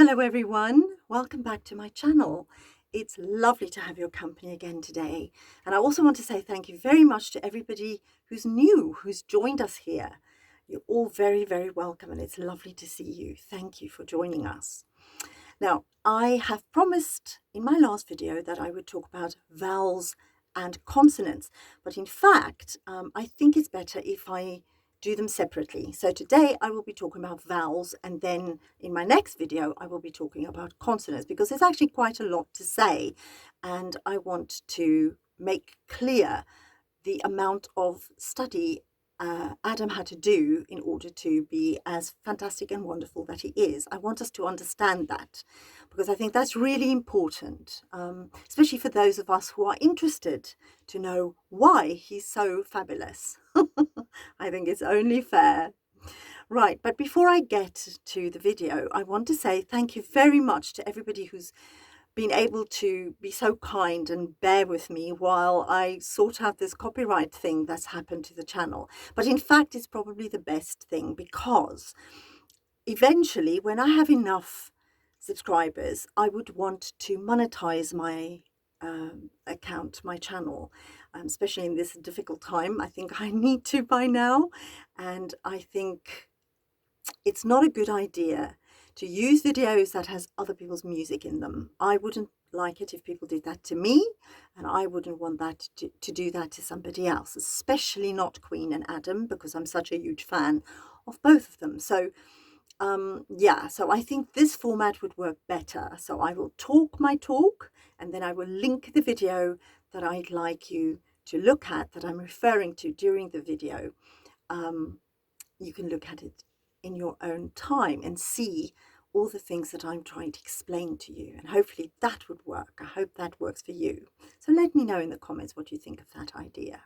Hello everyone, welcome back to my channel. It's lovely to have your company again today. And I also want to say thank you very much to everybody who's new, who's joined us here. You're all very, very welcome and it's lovely to see you. Thank you for joining us. Now, I have promised in my last video that I would talk about vowels and consonants, but in fact, I think it's better if I do them separately. So today I will be talking about vowels, and then in my next video I will be talking about consonants, because there's actually quite a lot to say, and I want to make clear the amount of study Adam had to do in order to be as fantastic and wonderful that he is. I want us to understand that, because I think that's really important, especially for those of us who are interested to know why he's so fabulous. I think it's only fair. Right, but before I get to the video, I want to say thank you very much to everybody who's been able to be so kind and bear with me while I sort out this copyright thing that's happened to the channel. But in fact, it's probably the best thing, because eventually, when I have enough subscribers, I would want to monetize my account, my channel, especially in this difficult time. I think I need to by now, and I think it's not a good idea to use videos that has other people's music in them. I wouldn't like it if people did that to me, and I wouldn't want that to do that to somebody else, especially not Queen and Adam, because I'm such a huge fan of both of them. So yeah, so I think this format would work better. So I will talk my talk, and then I will link the video that I'd like you to look at, that I'm referring to during the video. You can look at it in your own time and see all the things that I'm trying to explain to you, and hopefully that would work. I hope that works for you. So let me know in the comments what you think of that idea,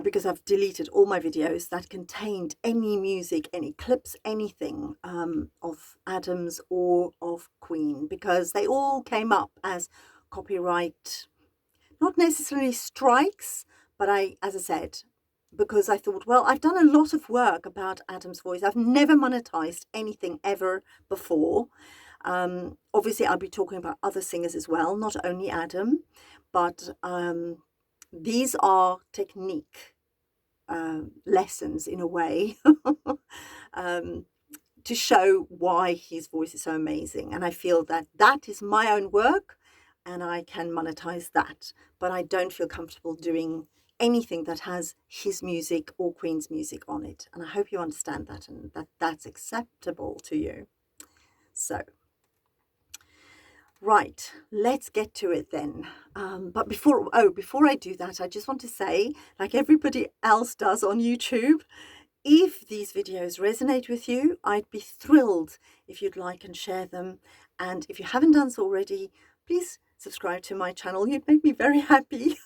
because I've deleted all my videos that contained any music, any clips, anything of Adam's or of Queen, because they all came up as copyright, not necessarily strikes, but as I said, because I thought, well, I've done a lot of work about Adam's voice. I've never monetized anything ever before. Obviously, I'll be talking about other singers as well, not only Adam, but these are technique lessons in a way to show why his voice is so amazing. And I feel that that is my own work and I can monetize that, but I don't feel comfortable doing anything that has his music or Queen's music on it. And I hope you understand that and that that's acceptable to you. So, right, let's get to it then. But before I do that, I just want to say, like everybody else does on YouTube, if these videos resonate with you, I'd be thrilled if you'd like and share them. And if you haven't done so already, please subscribe to my channel. You'd make me very happy.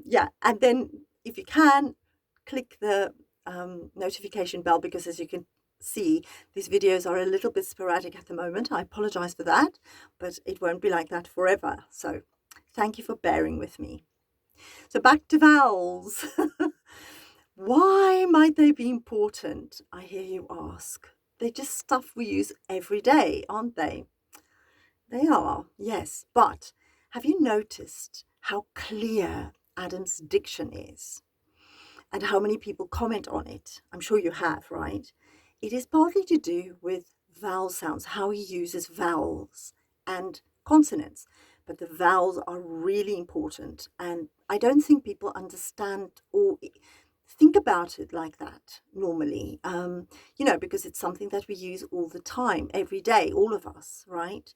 Yeah, and then if you can, click the notification bell, because as you can see, these videos are a little bit sporadic at the moment. I apologize for that, but it won't be like that forever. So thank you for bearing with me. So back to vowels. Why might they be important? I hear you ask. They're just stuff we use every day, aren't they? They are, yes. But have you noticed how clear Adam's diction is? And how many people comment on it? I'm sure you have, right? It is partly to do with vowel sounds, how he uses vowels and consonants. But the vowels are really important. And I don't think people understand or think about it like that normally, because it's something that we use all the time, every day, all of us, right?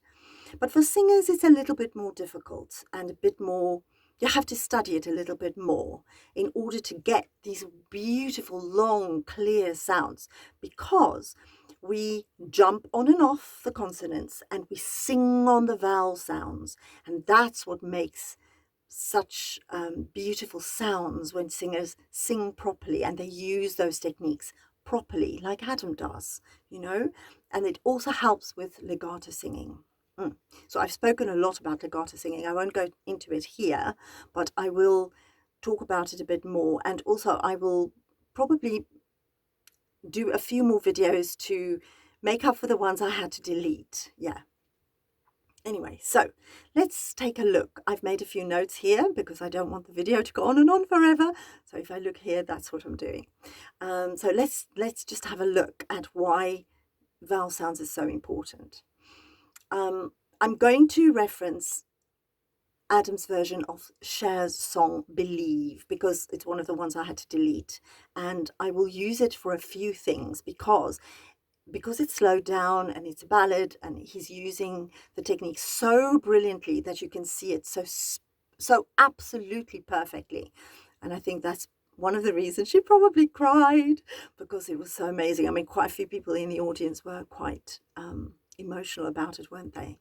But for singers, it's a little bit more difficult and a bit more, you have to study it a little bit more in order to get these beautiful, long, clear sounds, because we jump on and off the consonants and we sing on the vowel sounds. And that's what makes such beautiful sounds when singers sing properly and they use those techniques properly, like Adam does, and it also helps with legato singing. So I've spoken a lot about legato singing. I won't go into it here, but I will talk about it a bit more. And also I will probably do a few more videos to make up for the ones I had to delete. Yeah. Anyway, so let's take a look. I've made a few notes here because I don't want the video to go on and on forever. So if I look here, that's what I'm doing. So let's just have a look at why vowel sounds is so important. I'm going to reference Adam's version of Cher's song Believe because it's one of the ones I had to delete, and I will use it for a few things because it's slowed down and it's a ballad, and he's using the technique so brilliantly that you can see it so absolutely perfectly. And I think that's one of the reasons she probably cried, because it was so amazing. I mean, quite a few people in the audience were quite emotional about it, weren't they?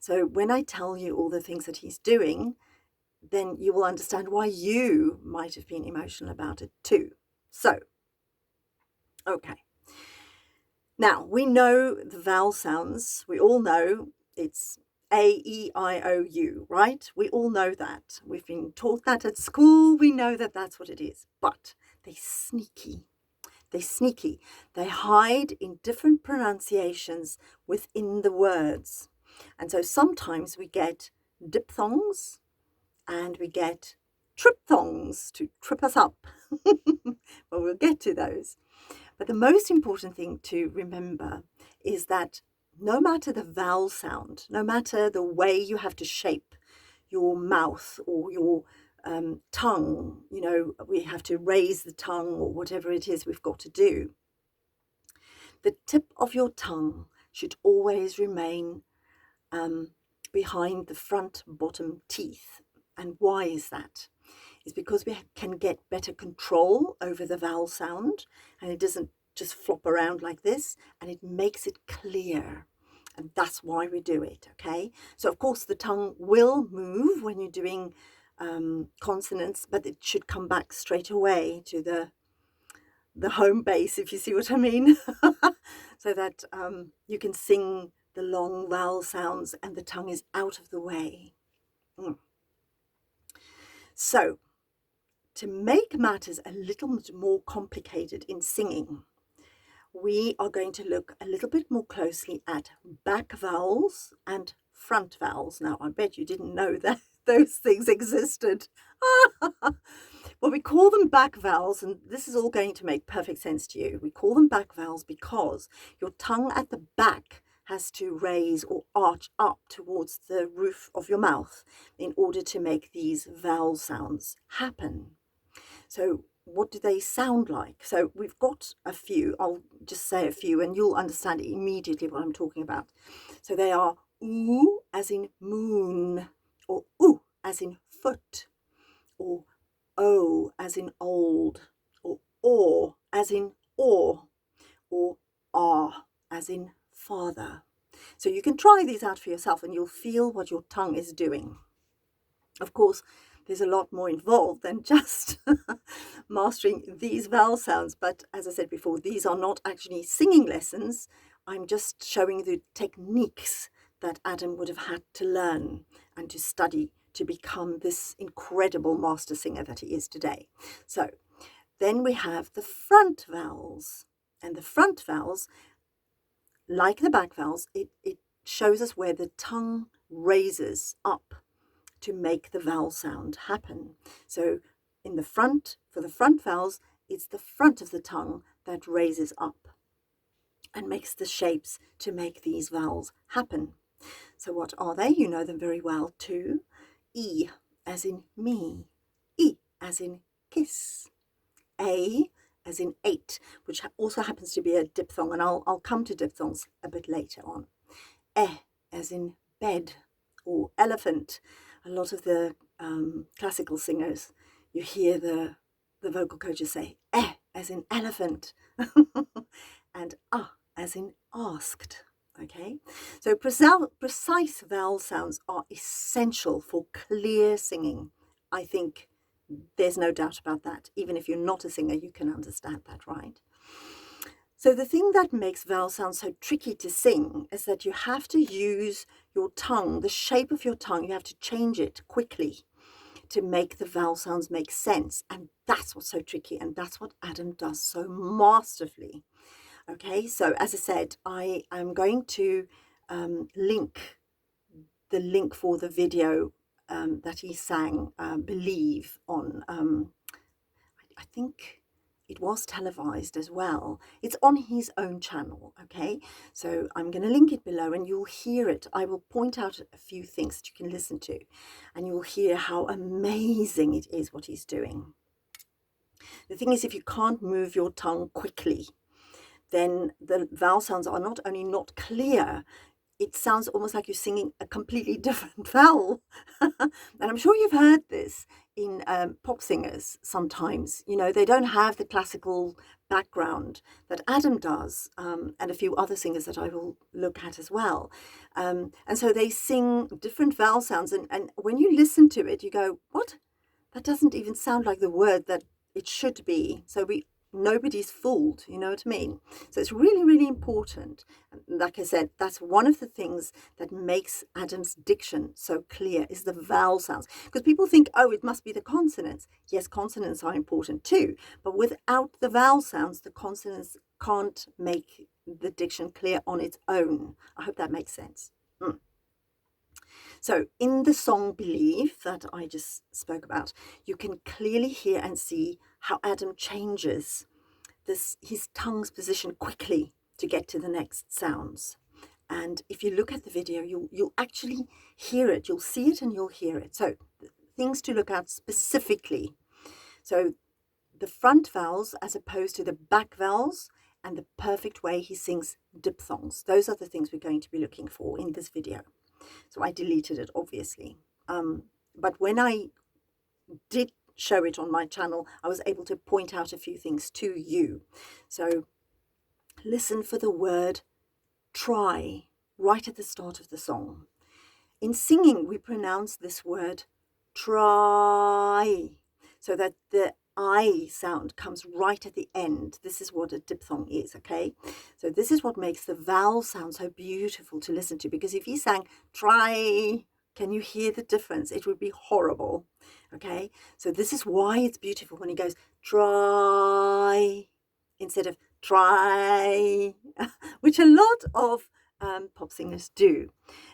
So when I tell you all the things that he's doing, then you will understand why you might have been emotional about it too. So, okay. Now, we know the vowel sounds. We all know it's A, E, I, O, U, right? We all know that. We've been taught that at school. We know that that's what it is. But they're sneaky. They're sneaky. They hide in different pronunciations within the words. And so sometimes we get diphthongs and we get triphthongs to trip us up. But we'll get to those. But the most important thing to remember is that no matter the vowel sound, no matter the way you have to shape your mouth or your tongue, you know, we have to raise the tongue or whatever it is we've got to do, the tip of your tongue should always remain behind the front bottom teeth. And why is that? It's because we can get better control over the vowel sound, and it doesn't just flop around like this, and it makes it clear. And that's why we do it, okay? So of course the tongue will move when you're doing consonants, but it should come back straight away to the home base, if you see what I mean. So that you can sing the long vowel sounds and the tongue is out of the way. So to make matters a little bit more complicated in singing, we are going to look a little bit more closely at back vowels and front vowels. Now, I bet you didn't know that those things existed. Well, we call them back vowels, and this is all going to make perfect sense to you. We call them back vowels because your tongue at the back has to raise or arch up towards the roof of your mouth in order to make these vowel sounds happen. So what do they sound like? So we've got a few. I'll just say a few and you'll understand immediately what I'm talking about. So they are oo as in moon, or oo as in foot, or o as in old, or as in or ah as in father. So you can try these out for yourself and you'll feel what your tongue is doing. Of course, there's a lot more involved than just mastering these vowel sounds. But as I said before, these are not actually singing lessons. I'm just showing the techniques that Adam would have had to learn and to study to become this incredible master singer that he is today. So then we have the front vowels. And the front vowels, like the back vowels, it shows us where the tongue raises up to make the vowel sound happen. So in the front, for the front vowels, it's the front of the tongue that raises up and makes the shapes to make these vowels happen. So what are they? You know them very well too. E as in me, E as in kiss, A as in 8, which also happens to be a diphthong, and I'll come to diphthongs a bit later on. E as in bed or elephant. A lot of the classical singers, you hear the vocal coaches say eh as in elephant and ah as in asked. Okay, so precise vowel sounds are essential for clear singing. I think there's no doubt about that. Even if you're not a singer, you can understand that, right? So the thing that makes vowel sounds so tricky to sing is that you have to use your tongue, the shape of your tongue, you have to change it quickly to make the vowel sounds make sense. And that's what's so tricky. And that's what Adam does so masterfully. Okay, so as I said, I am going to link the link for the video that he sang, Believe, on, I think it was televised as well. It's on his own channel, okay? So I'm going to link it below and you'll hear it. I will point out a few things that you can listen to and you'll hear how amazing it is what he's doing. The thing is, if you can't move your tongue quickly, then the vowel sounds are not only not clear, it sounds almost like you're singing a completely different vowel. And I'm sure you've heard this in pop singers sometimes. You know, they don't have the classical background that Adam does, and a few other singers that I will look at as well. And so they sing different vowel sounds. And when you listen to it, you go, what? That doesn't even sound like the word that it should be. So nobody's fooled, you know what I mean? So it's really, really important. Like I said, that's one of the things that makes Adam's diction so clear, is the vowel sounds. Because people think, oh, it must be the consonants. Yes, consonants are important too, but without the vowel sounds, the consonants can't make the diction clear on its own. I hope that makes sense. So in the song Believe that I just spoke about, you can clearly hear and see how Adam changes his tongue's position quickly to get to the next sounds. And if you look at the video, you'll actually hear it. You'll see it and you'll hear it. So things to look at specifically. So the front vowels as opposed to the back vowels, and the perfect way he sings diphthongs. Those are the things we're going to be looking for in this video. So I deleted it, obviously. But when I did show it on my channel, I was able to point out a few things to you. So listen for the word try right at the start of the song. In singing, we pronounce this word try, so that the I sound comes right at the end. This is what a diphthong is, okay? So this is what makes the vowel sound so beautiful to listen to, because if he sang try, can you hear the difference? It would be horrible, okay? So this is why it's beautiful when he goes try instead of try, which a lot of pop singers do.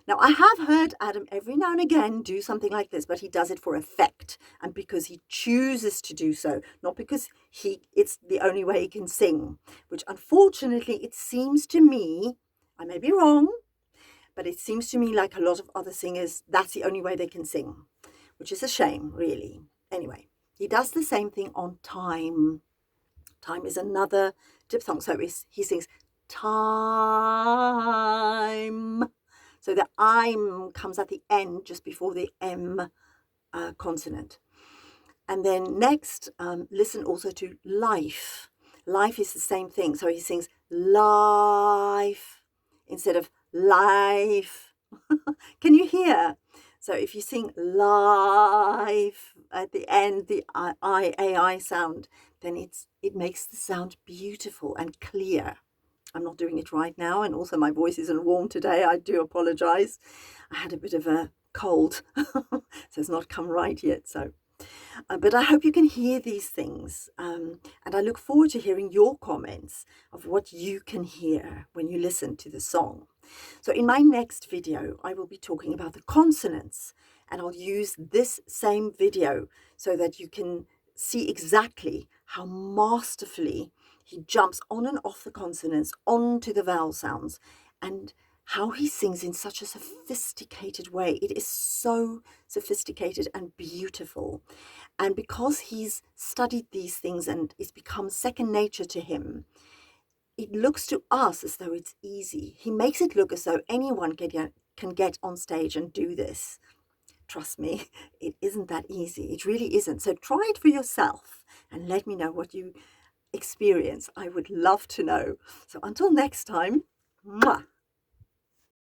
Now, I have heard Adam every now and again do something like this, but he does it for effect and because he chooses to do so, not because it's the only way he can sing, which unfortunately it seems to me, I may be wrong, but it seems to me like a lot of other singers, that's the only way they can sing, which is a shame, really. Anyway, he does the same thing on time. Time is another diphthong, so he sings time. So the I'm comes at the end just before the M consonant. And then next, listen also to life. Life is the same thing. So he sings life instead of life. Can you hear? So if you sing life at the end, the I sound, then it makes the sound beautiful and clear. I'm not doing it right now, and also my voice isn't warm today. I do apologize. I had a bit of a cold, so it's not come right yet. So, but I hope you can hear these things, and I look forward to hearing your comments of what you can hear when you listen to the song. So in my next video, I will be talking about the consonants, and I'll use this same video so that you can see exactly how masterfully he jumps on and off the consonants onto the vowel sounds, and how he sings in such a sophisticated way. It is so sophisticated and beautiful. And because he's studied these things and it's become second nature to him, it looks to us as though it's easy. He makes it look as though anyone can get on stage and do this. Trust me, it isn't that easy. It really isn't. So try it for yourself and let me know what you experience. I would love to know. So until next time, mwah.